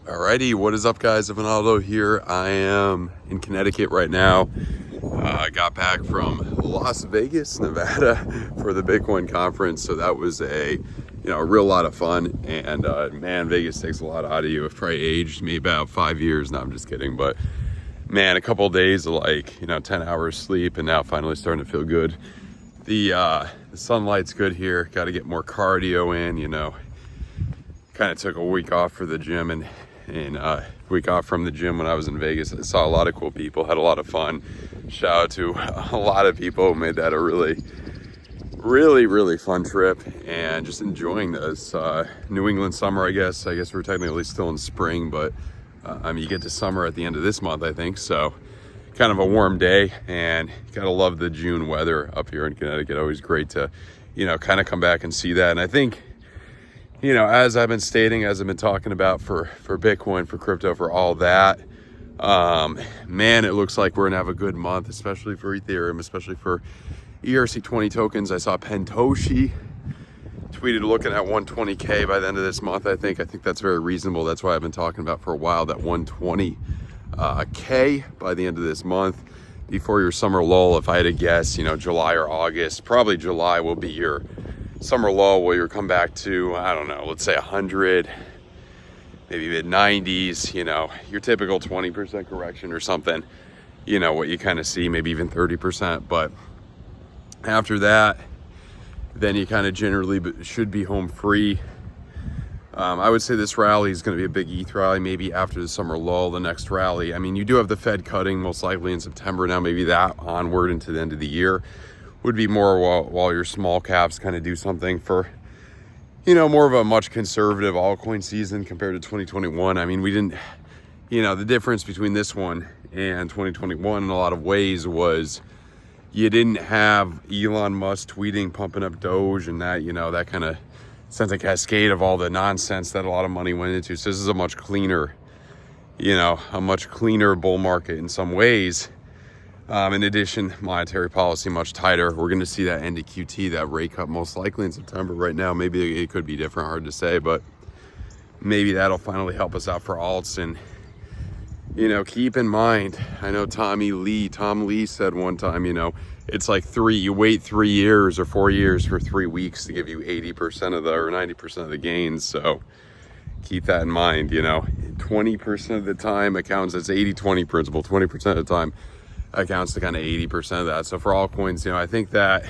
Alrighty, what is up, guys? Evanaldo here. I am in Connecticut right now. I got back from Las Vegas, Nevada for the Bitcoin conference, so that was a real lot of fun. And man, Vegas takes a lot out of you. It probably aged me about 5 years. No, I'm just kidding, but man, a couple of days of 10 hours sleep, and now finally starting to feel good. The sunlight's good here. Got to get more cardio in. Kind of took a week off for the gym and week off from the gym when I was in Vegas. I saw a lot of cool people, had a lot of fun. Shout out to a lot of people who made that a really fun trip, and just enjoying this New England summer. I guess we're technically still in spring, but you get to summer at the end of this month, I think. So kind of a warm day, and you gotta love the June weather up here in Connecticut. Always great to kind of come back and see that. And I think as I've been stating, as I've been talking about for Bitcoin, for crypto, for all that, man, it looks like we're gonna have a good month, especially for Ethereum, especially for ERC20 tokens. I saw Pentoshi tweeted looking at 120K by the end of this month. I think that's very reasonable. That's why I've been talking about for a while, that 120K by the end of this month, before your summer lull. If I had to guess, July or August, probably July will be your summer lull, where you'll come back to, I don't know, let's say 100, maybe mid 90s, your typical 20% correction or something, what you kind of see, maybe even 30%. But after that, then you kind of generally should be home free. I would say this rally is going to be a big ETH rally, maybe after the summer lull, the next rally. I mean, you do have the Fed cutting most likely in September. Now maybe that onward into the end of the year would be more while your small caps kind of do something for, more of a much conservative altcoin season compared to 2021. I mean, we didn't, the difference between this one and 2021 in a lot of ways was you didn't have Elon Musk tweeting, pumping up Doge, and that, that kind of sent a cascade of all the nonsense that a lot of money went into. So this is a much cleaner, bull market in some ways. In addition, monetary policy much tighter. We're going to see that end of QT, that rate cut, most likely in September. Right now, maybe it could be different, hard to say, but maybe that'll finally help us out for alts. And keep in mind, I know Tom Lee said one time, it's like you wait 3 years or 4 years for 3 weeks to give you 80% of or 90% of the gains. So keep that in mind. 20% of the time accounts, it's 80-20 principle. 20% of the time accounts to kind of 80% of that. So for altcoins, I think that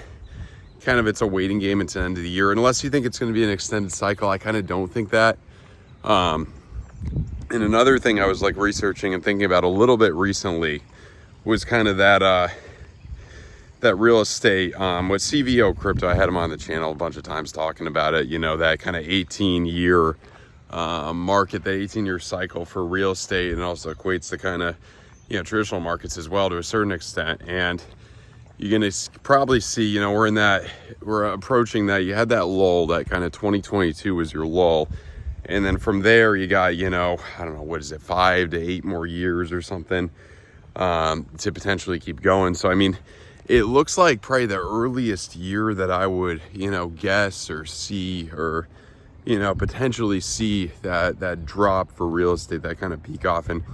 kind of it's a waiting game until the end of the year, unless you think it's going to be an extended cycle. I kind of don't think that. And another thing I was researching and thinking about a little bit recently was kind of that real estate with CVO crypto. I had him on the channel a bunch of times talking about it, that kind of 18-year market, the 18-year cycle for real estate, and also equates to kind of traditional markets as well to a certain extent. And you're going to probably see, we're approaching that. You had that lull, that kind of 2022 was your lull. And then from there, you got, I don't know, what is it, 5 to 8 more years or something to potentially keep going. So, I mean, it looks like probably the earliest year that I would, guess or see or, potentially see that drop for real estate, that kind of peak off. And,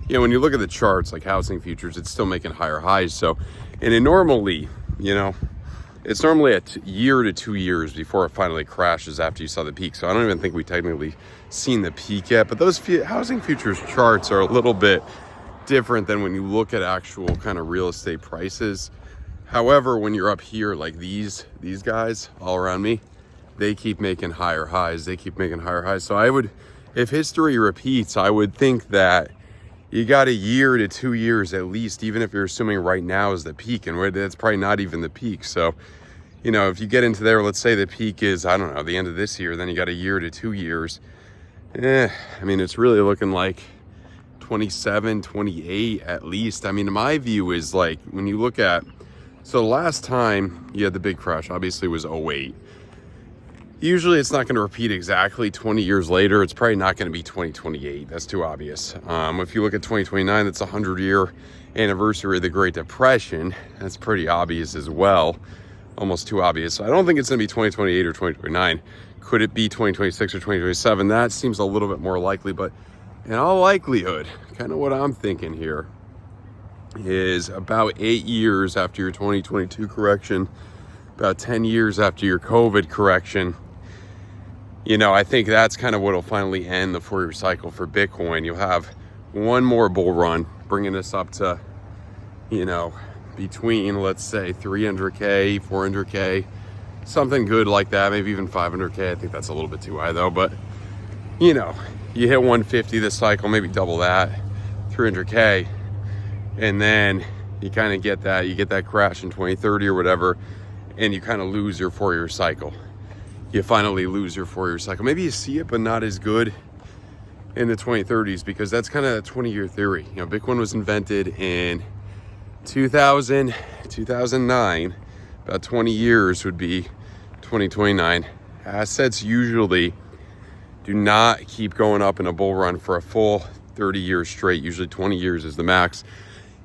when you look at the charts, like housing futures, it's still making higher highs. So, and it normally, it's normally a year to 2 years before it finally crashes after you saw the peak. So I don't even think we technically seen the peak yet. But those housing futures charts are a little bit different than when you look at actual kind of real estate prices. However, when you're up here, like these guys all around me, they keep making higher highs. So I would, if history repeats, I would think that you got a year to 2 years at least, even if you're assuming right now is the peak, and that's probably not even the peak. So, if you get into there, let's say the peak is, I don't know, the end of this year, then you got a year to 2 years. I mean, it's really looking like 27, 28 at least. I mean, my view is when you look at, so the last time you had the big crash, obviously was 08. Usually it's not going to repeat exactly 20 years later. It's probably not going to be 2028. That's too obvious. If you look at 2029, that's a 100-year anniversary of the Great Depression. That's pretty obvious as well. Almost too obvious. So I don't think it's going to be 2028 or 2029. Could it be 2026 or 2027? That seems a little bit more likely, but In all likelihood, kind of what I'm thinking here is about 8 years after your 2022 correction, about 10 years after your COVID correction, you know, I think that's kind of what will finally end the 4-year cycle for Bitcoin. You'll have one more bull run, bringing us up to, you know, between, let's say, 300K, 400K, something good like that, maybe even 500K. I think that's a little bit too high though, but you know, you hit 150 this cycle, maybe double that, 300K, and then you kind of get that crash in 2030 or whatever, and you kind of lose your 4-year cycle. You finally lose your 4-year cycle. Maybe you see it, but not as good in the 2030s, because that's kind of a 20-year theory. You know, Bitcoin was invented in 2009. About 20 years would be 2029. Assets usually do not keep going up in a bull run for a full 30 years straight. Usually 20 years is the max.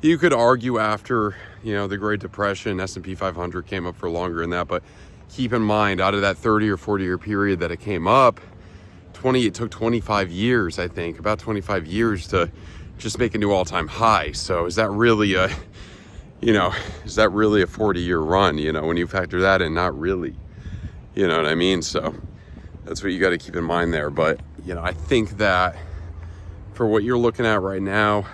You could argue after, you know, the Great Depression, S&P 500 came up for longer than that, but keep in mind, out of that 30 or 40 year period that it came up, it took 25 years, I think, about 25 years to just make a new all-time high. So is that really a 40-year run? You know, when you factor that in, not really. You know what I mean? So that's what you got to keep in mind there. But, you know, I think that for what you're looking at right now,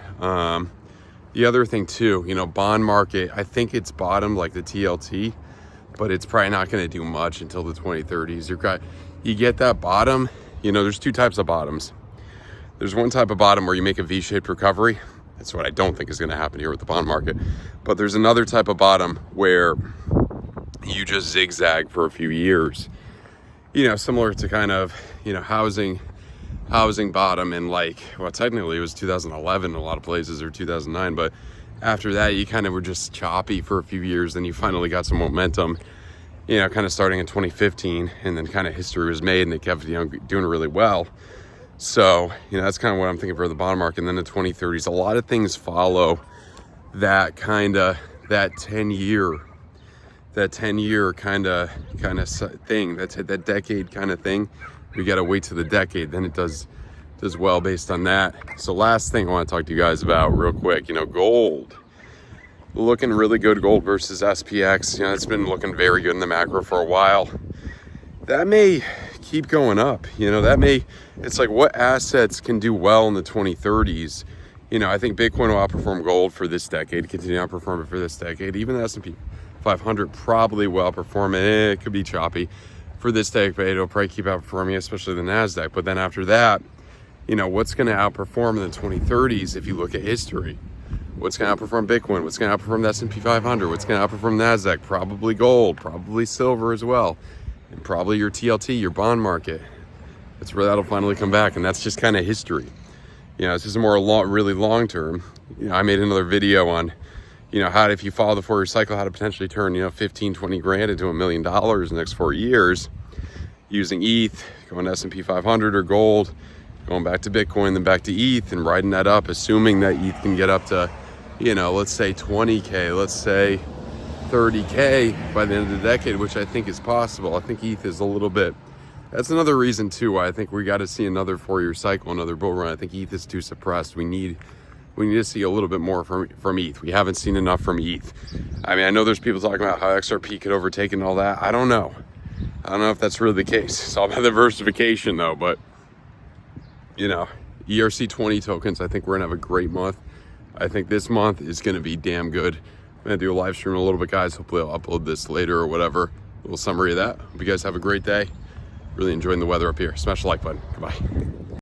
the other thing too, you know, bond market, I think it's bottomed like the TLT, but it's probably not going to do much until the 2030s. You get that bottom. You know, there's two types of bottoms. There's one type of bottom where you make a V-shaped recovery. That's what I don't think is going to happen here with the bond market. But there's another type of bottom where you just zigzag for a few years. You know, similar to kind of, you know, housing bottom in, like, well, technically it was 2011 in a lot of places, or 2009. But after that, you kind of were just choppy for a few years. Then you finally got some momentum, you know, kind of starting in 2015, and then kind of history was made, and they kept, you know, doing really well. So, you know, that's kind of what I'm thinking for the bond market. And then the 2030s, a lot of things follow that kind of, that 10 year kind of thing. That's that decade kind of thing. We got to wait to the decade, then it does well based on that. So last thing I want to talk to you guys about real quick, you know, gold. Looking really good, gold versus SPX. You know, it's been looking very good in the macro for a while. That may keep going up. You know, it's like, what assets can do well in the 2030s? You know, I think Bitcoin will outperform gold for this decade, continue to outperform it for this decade. Even the S&P 500 probably will outperform it. It could be choppy for this decade. It'll probably keep outperforming, especially the NASDAQ. But then after that, you know, what's going to outperform in the 2030s if you look at history? What's going to outperform Bitcoin? What's going to outperform the S&P 500? What's going to outperform NASDAQ? Probably gold, probably silver as well, and probably your TLT, your bond market. That's where that'll finally come back, and that's just kind of history. You know, this is more really long term. You know, I made another video on, you know, how, if you follow the 4-year cycle, how to potentially turn, you know, 15, 20 grand into $1 million in the next 4 years using ETH, going to S&P 500 or gold, going back to Bitcoin, then back to ETH, and riding that up, assuming that ETH can get up to, you know, let's say 20K, let's say 30K by the end of the decade, which I think is possible. I think ETH is a little bit, that's another reason too why I think we got to see another 4-year cycle, another bull run. I think ETH is too suppressed. We need to see a little bit more from ETH. We haven't seen enough from ETH. I mean, I know there's people talking about how XRP could overtake and all that. I don't know if that's really the case. It's all about the diversification though. But, you know, ERC20 tokens, I think we're gonna have a great month. I think this month is gonna be damn good. I'm gonna do a live stream in a little bit, guys. Hopefully I'll upload this later or whatever. A little summary of that. Hope you guys have a great day. Really enjoying the weather up here. Smash the like button. Goodbye.